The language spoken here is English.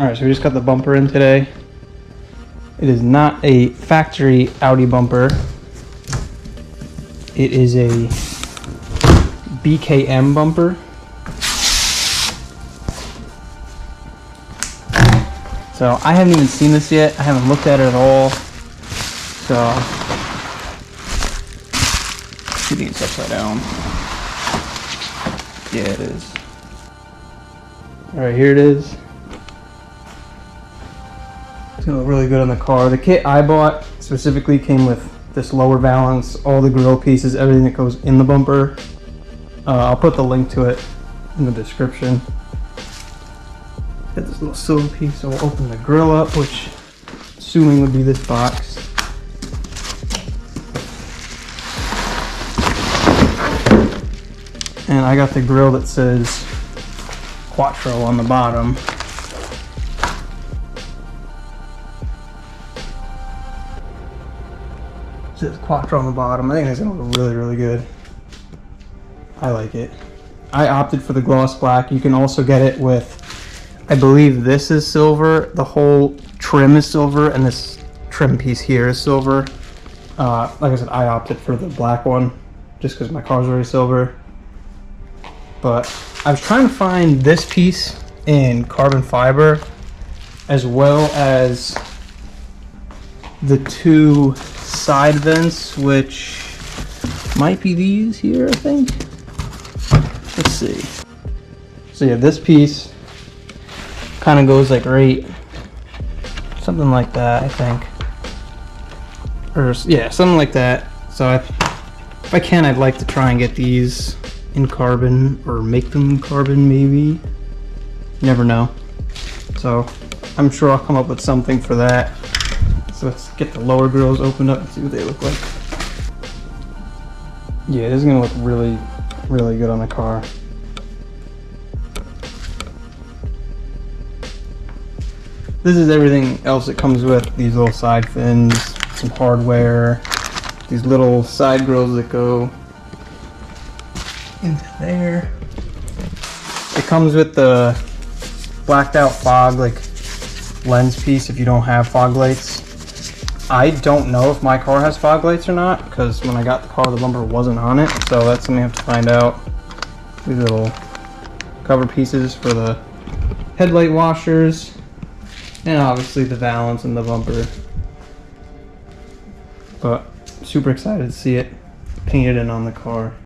Alright, so we just got the bumper in today. It is not a factory Audi bumper. It is a BKM bumper. So I haven't even seen this yet. I haven't looked at it at all. So I think it's upside down. Yeah, it is. Alright, here it is. It's gonna look really good on the car. The kit I bought specifically came with this lower valance, all the grill pieces, everything that goes in the bumper. I'll put the link to it in the description. Got this little silver piece, so we'll open the grill up, which assuming would be this box. And I got the grill that says Quattro on the bottom. It says Quattro on the bottom. I think it's gonna look really, really good. I like it. I opted for the gloss black. You can also get it with, I believe this is silver. The whole trim is silver, and this trim piece here is silver. Like I said, I opted for the black one just because my car's already silver. But I was trying to find this piece in carbon fiber, as well as the two side vents, which might be these here, I think. Let's see. So yeah, this piece kind of goes like right, something like that, I think. Or yeah, something like that. So if I can, I'd like to try and get these in carbon, or make them carbon maybe. You never know. So I'm sure I'll come up with something for that. So let's get the lower grills opened up and see what they look like. Yeah, this is gonna look really, really good on the car. This is everything else that comes with these little side fins, some hardware, these little side grills that go into there. It comes with the blacked out fog lens piece if you don't have fog lights. I don't know if my car has fog lights or not, because when I got the car the bumper wasn't on it, so that's something I have to find out. These little cover pieces for the headlight washers, and obviously the valance and the bumper. But super excited to see it painted in on the car.